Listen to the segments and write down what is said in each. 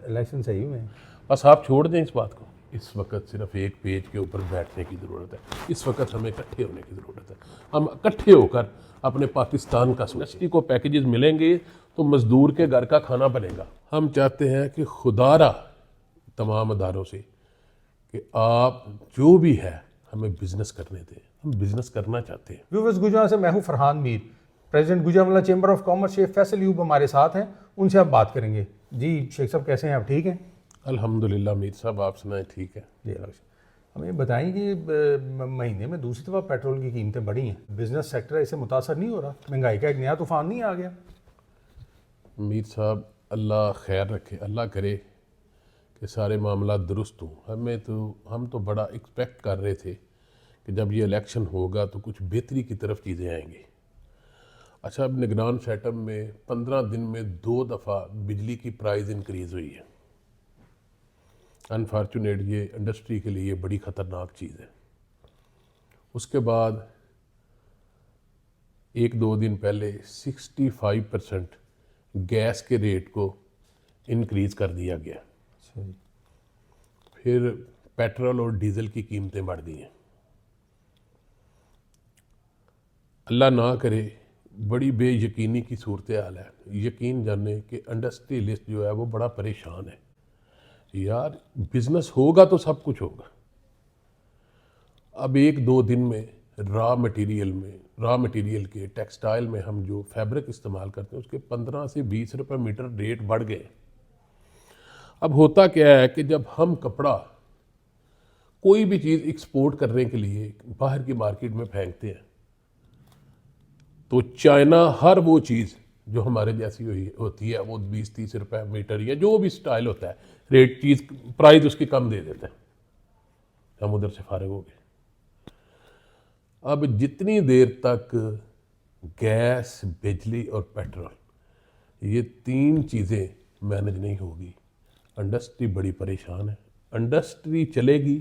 Election सही हुए हैं। बस आप छोड़ दें इस बात को। इस वक्त सिर्फ एक पेज के ऊपर बैठने की ज़रूरत है। इस वक्त हमें इकट्ठे होने की ज़रूरत है। हम इकट्ठे होकर अपने पाकिस्तान का सोचें। को पैकेजेस मिलेंगे तो मज़दूर के घर का खाना बनेगा। हम चाहते हैं कि खुदारा तमाम अदारों से कि आप जो भी है हमें बिज़नेस करने दें। हम बिज़नेस करना चाहते हैं। व्यूवर्स, गुजरात से मैं हूं Farhan Mir. President Gujranwala chamber of commerce Sheikh Faisal Ayub हमारे साथ हैं, उनसे आप बात करेंगे। जी शेख साहब, कैसे हैं आप? ठीक हैं अल्हम्दुलिल्लाह। मीर साहब आप सुनाएं? ठीक है जी। हमें बताएं कि महीने में दूसरी दफ़ा पेट्रोल की कीमतें बढ़ी हैं, बिजनेस सेक्टर इससे मुतासर नहीं हो रहा? महंगाई का एक नया तूफान नहीं आ गया? मीर साहब अल्लाह खैर रखे, अल्लाह करे कि सारे मामला दुरुस्त हों। हम तो बड़ा एक्सपेक्ट कर रहे थे कि जब ये इलेक्शन होगा तो कुछ बेहतरी की तरफ चीज़ें आएंगी। अच्छा, अब निगरान सेटअप में 15 दिन में 2 दफ़ा बिजली की प्राइस इंक्रीज़ हुई है। अनफॉर्चुनेट ये इंडस्ट्री के लिए बड़ी ख़तरनाक चीज़ है। उसके बाद 1-2 दिन पहले 65% गैस के रेट को इंक्रीज़ कर दिया गया। फिर पेट्रोल और डीजल की कीमतें बढ़ दी हैं। अल्लाह ना करे, बड़ी बेयकीनी की सूरत हाल है। यकीन जाने कि इंडस्ट्रियलिस्ट जो है वो बड़ा परेशान है। यार बिजनेस होगा तो सब कुछ होगा। अब 1-2 दिन में रॉ मटेरियल के टेक्सटाइल में हम जो फैब्रिक इस्तेमाल करते हैं उसके 15 से 20 रुपये मीटर रेट बढ़ गए। अब होता क्या है कि जब हम कपड़ा कोई भी चीज़ एक्सपोर्ट करने के लिए बाहर की मार्केट में फेंकते हैं तो चाइना हर वो चीज़ जो हमारे जैसी होती है वो 20-30 रुपये मीटर या जो भी स्टाइल होता है रेट चीज़ प्राइस उसकी कम दे देते हैं। हम उधर से फारिग हो गए। अब जितनी देर तक गैस, बिजली और पेट्रोल ये 3 चीज़ें मैनेज नहीं होगी, इंडस्ट्री बड़ी परेशान है। इंडस्ट्री चलेगी,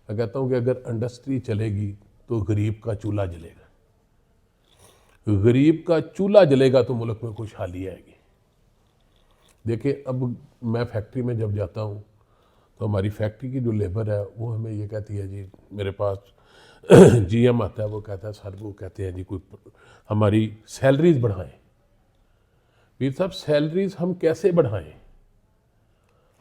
मैं कहता हूँ कि अगर इंडस्ट्री चलेगी तो गरीब का चूल्हा जलेगा। गरीब का चूल्हा जलेगा तो मुल्क में खुशहाली आएगी। देखिए, अब मैं फैक्ट्री में जब जाता हूँ तो हमारी फैक्ट्री की जो लेबर है वो हमें ये कहती है, जी मेरे पास जीएम आता है, वो कहता है सर, वो कहते हैं जी कोई हमारी सैलरीज बढ़ाएं। वीर साहब, सैलरीज हम कैसे बढ़ाएं?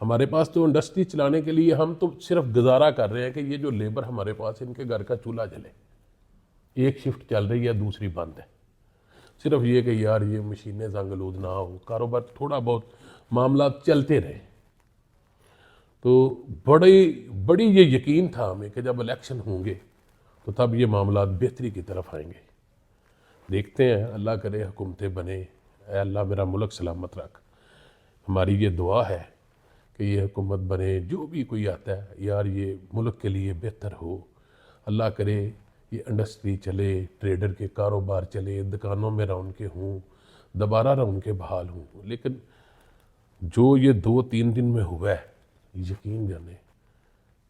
हमारे पास तो इंडस्ट्री चलाने के लिए हम तो सिर्फ गुजारा कर रहे हैं कि ये जो लेबर हमारे पास इनके घर का चूल्हा जले। एक शिफ्ट चल रही है, दूसरी बंद है। सिर्फ ये कि यार ये मशीनें जंगलूद ना हो, कारोबार थोड़ा बहुत मामला चलते रहे। तो बड़ी ये यकीन था हमें कि जब इलेक्शन होंगे तो तब ये मामला बेहतरी की तरफ आएंगे। देखते हैं, अल्लाह करे हुकूमतें बने। ऐ अल्लाह मेरा मुल्क सलामत रख। हमारी ये दुआ है कि ये हुकूमत बने, जो भी कोई आता है यार ये मुल्क के लिए बेहतर हो। अल्लाह करे ये इंडस्ट्री चले, ट्रेडर के कारोबार चले, दुकानों में रौनकें हों, दोबारा रौनकें बहाल हों। लेकिन जो ये 2-3 दिन में हुआ है, यकीन जाने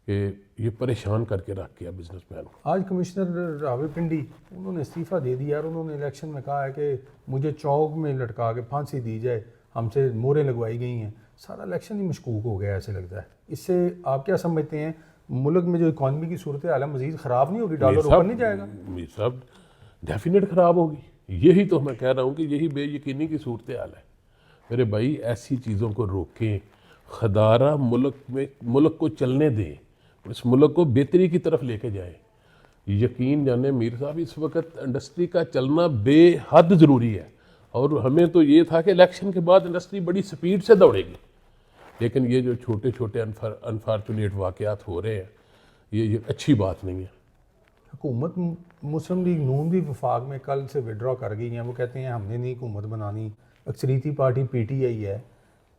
कि ये परेशान करके रख गया बिजनेसमैन को। आज कमिश्नर रावलपिंडी उन्होंने इस्तीफ़ा दे दिया और उन्होंने इलेक्शन में कहा है कि मुझे चौक में लटका के फांसी दी जाए, हमसे मोहरें लगवाई गई हैं। सारा इलेक्शन ही मशकूक हो गया ऐसे लगता है। इससे आप क्या समझते हैं, मुल्क में जो इकॉनमी की सूरत हाल है मज़ीद ख़राब नहीं होगी? डॉलर ऊपर नहीं जाएगा? मीर साहब, डेफिनेट ख़राब होगी। यही तो मैं कह रहा हूँ कि यही बेयकीनी की सूरत हाल है। मेरे भाई, ऐसी चीज़ों को रोकें, खदारा मुल्क को चलने दें, इस मुल्क को बेहतरी की तरफ लेके जाएं। यकीन जाने मीर साहब, इस वक्त इंडस्ट्री का चलना बेहद ज़रूरी है। और हमें तो ये था कि इलेक्शन के बाद इंडस्ट्री बड़ी स्पीड से दौड़ेगी, लेकिन ये जो छोटे छोटे अनफॉर्चुनेट वाक़यात हो रहे हैं ये अच्छी बात नहीं है। हुकूमत मुस्लिम लीग नून भी वफाक में कल से विड्रॉ कर गई हैं। वो कहते हैं हमने नहीं हुकूमत बनानी, अक्सरीती पार्टी पीटीआई है।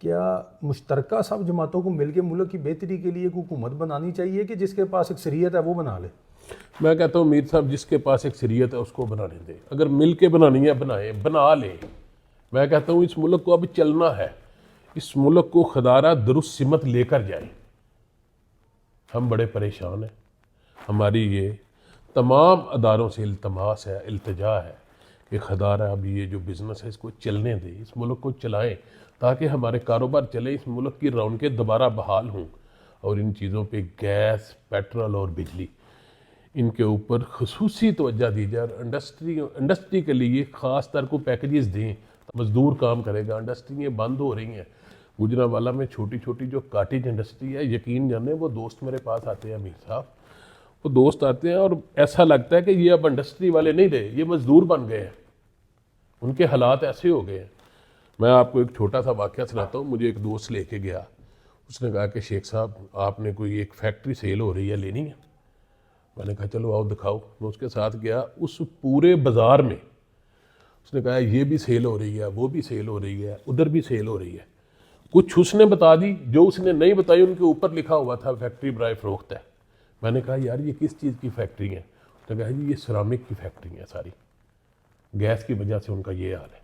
क्या मुश्तरका सब जमातों को मिलकर मुल्क की बेहतरी के लिए हुकूमत बनानी चाहिए कि जिसके पास अक्सरियत है वो बना ले? मैं कहता हूँ मीर साहब, जिसके पास अक्सरियत है उसको बनाने दें। अगर मिल के बनानी है बना ले। मैं कहता हूँ इस मुल्क को अब चलना है, इस मुल्क को खदारा दुरुस्त सिमत लेकर जाए। हम बड़े परेशान हैं। हमारी ये तमाम अदारों से इल्तमास है, इल्तिजा है कि खदारा अब ये जो बिज़नेस है इसको चलने दें, इस मुल्क को चलाएं। ताकि हमारे कारोबार चले, इस मुल्क की रौनकें दोबारा बहाल हों। और इन चीज़ों पे गैस, पेट्रोल और बिजली, इनके ऊपर खसूसी तवज्जो दी जाए और इंडस्ट्री के लिए ख़ास तौर को पैकेजेस दें, मजदूर काम करेगा। इंडस्ट्रियाँ बंद हो रही हैं। गुजरांवाला में छोटी छोटी जो काटेज इंडस्ट्री है, यकीन जाने वो दोस्त मेरे पास आते हैं, अमीर साहब, वो दोस्त आते हैं और ऐसा लगता है कि ये अब इंडस्ट्री वाले नहीं रहे, ये मजदूर बन गए हैं। उनके हालात ऐसे हो गए हैं। मैं आपको एक छोटा सा वाक़या सुनाता हूँ। मुझे एक दोस्त लेके गया, उसने कहा कि शेख साहब आपने कोई एक फैक्ट्री सेल हो रही है, लेनी है। मैंने कहा चलो आओ दिखाओ। मैं उसके साथ गया। उस पूरे बाज़ार में उसने कहा ये भी सेल हो रही है, वो भी सेल हो रही है, उधर भी सेल हो रही है। कुछ उसने बता दी, जो उसने नहीं बताई उनके ऊपर लिखा हुआ था फैक्ट्री बराए फरोख्त है। मैंने कहा यार ये किस चीज़ की फैक्ट्री है? उसने कहा जी ये सिरामिक की फैक्ट्री है सारी, गैस की वजह से उनका ये हाल है।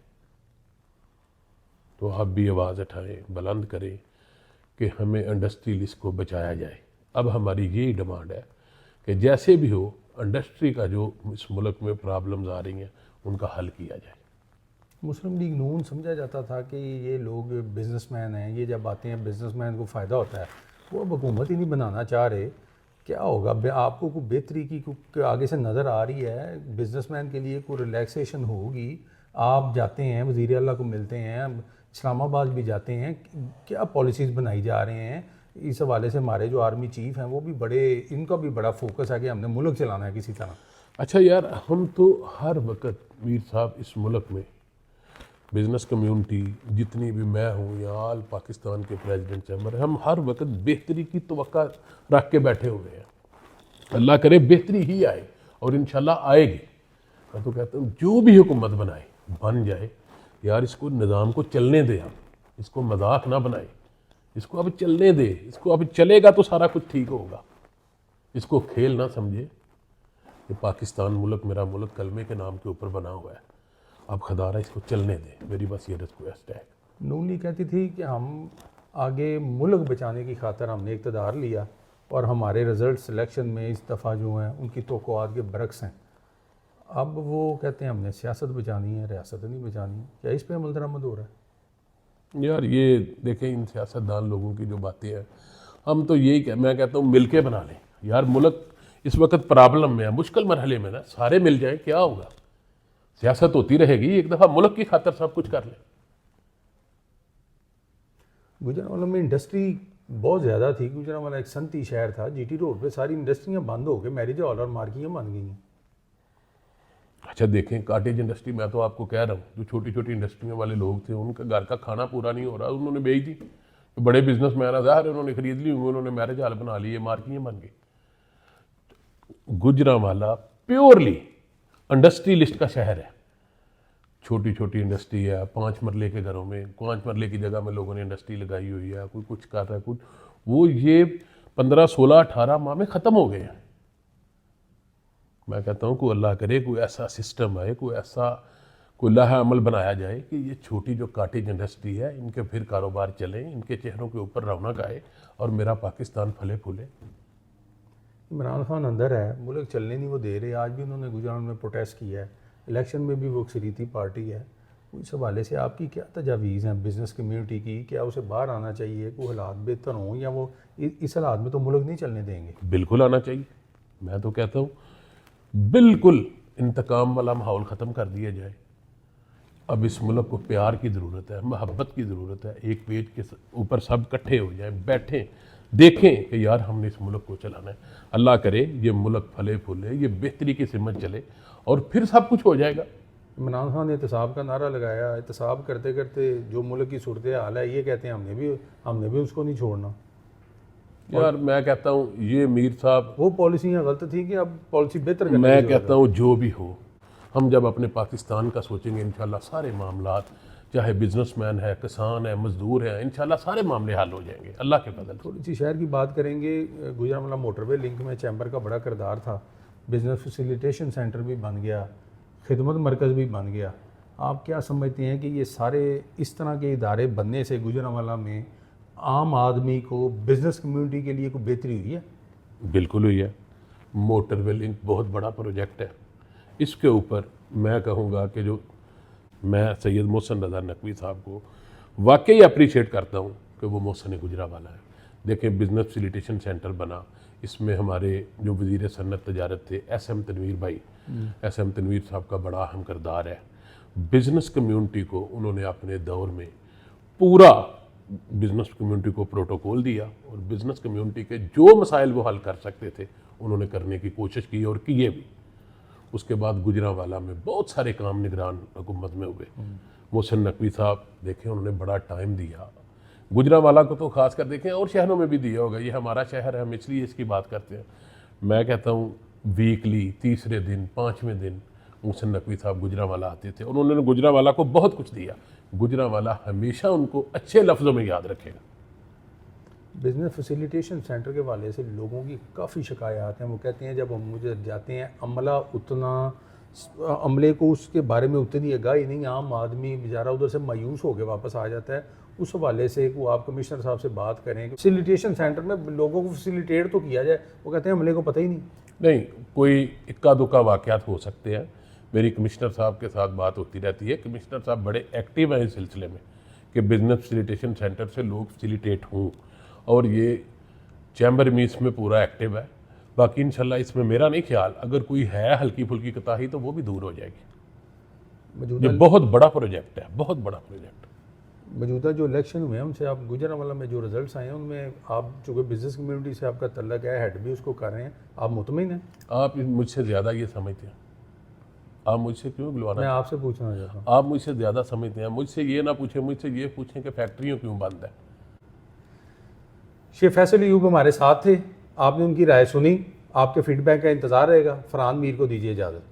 तो आप भी आवाज़ उठाएं, बुलंद करें कि हमें इंडस्ट्रियलिस्ट को बचाया जाए। अब हमारी यही डिमांड है कि जैसे भी हो इंडस्ट्री का जो इस मुल्क में प्रॉब्लम्स आ रही हैं उनका हल किया जाए। मुस्लिम लीग नून समझा जाता था कि ये लोग बिजनेसमैन हैं, ये जब आते हैं बिजनेसमैन को फ़ायदा होता है। वो अब हुकूमत ही नहीं बनाना चाह रहे। क्या होगा? आपको कोई बेहतरी की कोई आगे से नज़र आ रही है? बिजनेसमैन के लिए कोई रिलैक्सेशन होगी? आप जाते हैं, वज़ीर आला को मिलते हैं, इस्लामाबाद भी जाते हैं, क्या पॉलिसीज़ बनाई जा रहे हैं? इस हवाले से हमारे जो आर्मी चीफ हैं वो भी बड़े, इनका भी बड़ा फोकस है कि हमने मुल्क चलाना है किसी तरह। अच्छा यार, हम तो हर वक्त मीर साहब इस मुल्क में बिज़नेस कम्युनिटी जितनी भी मैं हूँ या आल पाकिस्तान के प्रेसिडेंट चैम्बर, हम हर वक्त बेहतरी की तवक्का रख के बैठे हुए हैं। अल्लाह करे बेहतरी ही आए और इंशाल्लाह आएगी। मैं तो कहता हूँ जो भी हुकूमत बनाए बन जाए यार, इसको निज़ाम को चलने दे, आप इसको मजाक ना बनाए, इसको अब चलने दे। इसको अब चलेगा तो सारा कुछ ठीक होगा। इसको खेल ना समझे। ये पाकिस्तान मुल्क मेरा मुल्क कलमे के नाम के ऊपर बना हुआ है। अब खदारा इसको चलने दे, मेरी बस ये रिक्वेस्ट है। नून लीग कहती थी कि हम आगे मुल्क बचाने की खातर हमने इक़्तिदार लिया और हमारे रिज़ल्ट सिलेक्शन में इस दफ़ा जो हैं उनकी तवक्कुआत के बरक्स हैं। अब वो कहते हैं हमने सियासत बचानी है, रियासत नहीं बचानी। क्या इस पर अमल दरामद हो रहा है? यार ये देखें, इन सियासतदान लोगों की जो बातें हैं, हम तो यही मैं कहता हूँ मिल के बना लें। यार मुल्क इस वक्त प्रॉब्लम में है, मुश्किल मरहले में ना, सारे मिल जाएं, क्या होगा? सियासत होती रहेगी, एक दफ़ा मुल्क की खातर सब कुछ कर लें। गुजरांवाला में इंडस्ट्री बहुत ज़्यादा थी। गुजरांवाला एक सनती शहर था। जीटी रोड पे सारी इंडस्ट्रियाँ बंद हो गई, मैरिज हॉल और मार्कियाँ बन गई हैं। अच्छा देखें, काटेज इंडस्ट्री, मैं तो आपको कह रहा हूँ, जो छोटी छोटी इंडस्ट्रियों वाले लोग थे उनका घर का खाना पूरा नहीं हो रहा, उन्होंने बेच दी। तो बड़े बिजनेसमैन ज़ाहिर है उन्होंने खरीद ली होंगी, उन्होंने मैरिज हॉल बना लिए, मार्कियाँ बन गई। गुजरांवाला प्योरली इंडस्ट्रियलिस्ट का शहर है। छोटी छोटी इंडस्ट्री है, 5 मरले के घरों में, 5 मरले की जगह में लोगों ने इंडस्ट्री लगाई हुई है, कोई कुछ कर रहा है, कुछ वो ये 15, 16, 18 माह में ख़त्म हो गए हैं। मैं कहता हूँ कोई अल्लाह करे कोई ऐसा सिस्टम आए, कोई ऐसा कोई लाहा अमल बनाया जाए कि ये छोटी जो काटेज इंडस्ट्री है इनके फिर कारोबार चलें, इनके चेहरों के ऊपर रौनक आए और मेरा पाकिस्तान फले फूले। इमरान खान अंदर है, मुल्क चलने नहीं वो दे रहे। आज भी उन्होंने गुजरात में प्रोटेस्ट किया है, इलेक्शन में भी वो अक्सरीती पार्टी है। इस हवाले से आपकी क्या तजावीज़ हैं बिज़नेस कम्यूनिटी की? क्या उसे बाहर आना चाहिए, कोई हालात बेहतर हों, या वो इस हालात में तो मुल्क नहीं चलने देंगे? बिल्कुल आना चाहिए। मैं तो कहता हूँ बिल्कुल इंतकाम वाला माहौल ख़त्म कर दिया जाए। अब इस मुल्क को प्यार की ज़रूरत है, मोहब्बत की ज़रूरत है। एक पेज के ऊपर सब इकट्ठे हो जाएं, बैठें, देखें कि यार हमने इस मुल्क को चलाना है। अल्लाह करे ये मुल्क फले फूले, ये बेहतरी की सिमत चले और फिर सब कुछ हो जाएगा। इमरान खान ने एहतसाब का नारा लगाया। एहतसाब करते करते जो मुल्क की सूरत हाल है, ये कहते हैं हमने भी उसको नहीं छोड़ना। यार मैं कहता हूँ ये मीर साहब, वो पॉलिसियाँ गलत थी कि अब पॉलिसी बेहतर करने की मैं ज़रूरत कहता हूँ जो भी हो, हम जब अपने पाकिस्तान का सोचेंगे इंशाल्लाह सारे मामलात, चाहे बिजनेसमैन है, किसान है, मजदूर है, इंशाल्लाह सारे मामले हल हो जाएंगे अल्लाह के फजल से। थोड़ी सी शहर की बात करेंगे। गुजरांवाला मोटरवे लिंक में चैम्बर का बड़ा किरदार था। बिज़नेस फैसिलिटेशन सेंटर भी बन गया, खिदमत मरकज़ भी बन गया। आप क्या समझते हैं कि ये सारे इस तरह के इदारे बनने से गुजरांवाला में आम आदमी को, बिज़नेस कम्युनिटी के लिए कोई बेहतरी हुई है? बिल्कुल हुई है। मोटरवे लिंक बहुत बड़ा प्रोजेक्ट है। इसके ऊपर मैं कहूँगा कि जो मैं सैयद मोहसिन रज़ा नकवी साहब को वाकई अप्रिशिएट करता हूँ कि वो मोहसिन गुजरावाला है। देखें, बिज़नेस फैसिलिटेशन सेंटर बना, इसमें हमारे जो वज़ीर सन्नत तजारत थे SM तनवीर भाई, SM तनवीर साहब का बड़ा अहम किरदार है। बिज़नेस कम्युनिटी को उन्होंने अपने दौर में पूरा बिज़नेस कम्युनिटी को प्रोटोकॉल दिया और बिज़नेस कम्युनिटी के जो मसाइल वो हल कर सकते थे उन्होंने करने की कोशिश की और किए भी। उसके बाद गुजरांवाला में बहुत सारे काम निगरान हुकूमत में हुए। मोहसिन नकवी साहब देखें, उन्होंने बड़ा टाइम दिया गुजरांवाला को, तो ख़ास कर देखें और शहरों में भी दिया होगा, ये हमारा शहर है, हम इसलिए इसकी बात करते हैं। मैं कहता हूँ वीकली, तीसरे दिन, 5वें दिन मोहसिन नकवी साहब गुजरांवाला आते थे और उन्होंने गुजरांवाला को बहुत कुछ दिया। गुजरांवाला हमेशा उनको अच्छे लफ्ज़ों में याद रखेगा। बिज़नेस फैसिलिटेशन सेंटर के वाले से लोगों की काफ़ी शिकायत हैं। वो कहते हैं जब हम मुझे जाते हैं अमला उतना अमले को उसके बारे में उतनी आगाही नहीं, आम आदमी बेचारा उधर से मायूस होकर वापस आ जाता है। उस हवाले से को आप कमिश्नर साहब से बात करें कि फैसिलिटेशन सेंटर में लोगों को फैसिलिटेट तो किया जाए। वो कहते हैं अमले को पता ही नहीं। कोई इक्का दुक्का वाक़यात हो सकते हैं। मेरी कमिश्नर साहब के साथ बात होती रहती है। कमिश्नर साहब बड़े एक्टिव हैं इस सिलसिले में कि बिज़नेस फैसिलिटेशन सेंटर से लोग फैसिलिटेट हों, और ये चैम्बर में इसमें पूरा एक्टिव है। बाकी इंशाल्लाह इसमें मेरा नहीं ख्याल, अगर कोई है हल्की फुल्की कोताही तो वो भी दूर हो जाएगी। ये बहुत बड़ा प्रोजेक्ट है, बहुत बड़ा प्रोजेक्ट। मौजूदा जो इलेक्शन हुए हैं उनसे आप गुजरांवाला में जो रिजल्ट्स आए हैं उनमें आप चूँकि बिज़नेस कम्युनिटी से आपका तल्लक है, हेड भी उसको कर रहे हैं, आप मुतमिन हैं? आप मुझसे ज़्यादा ये समझते हैं। आप मुझसे क्यों बुलवाना? मैं आपसे पूछना चाहता हूँ। आप मुझसे ज़्यादा समझते हैं। मुझसे ये ना पूछें, मुझसे ये पूछें कि फैक्ट्रियों क्यों बंद है। शेख फैसल अयूब हमारे साथ थे, आपने उनकी राय सुनी, आपके फीडबैक का इंतज़ार रहेगा। फरहान मीर को दीजिए इजाज़त।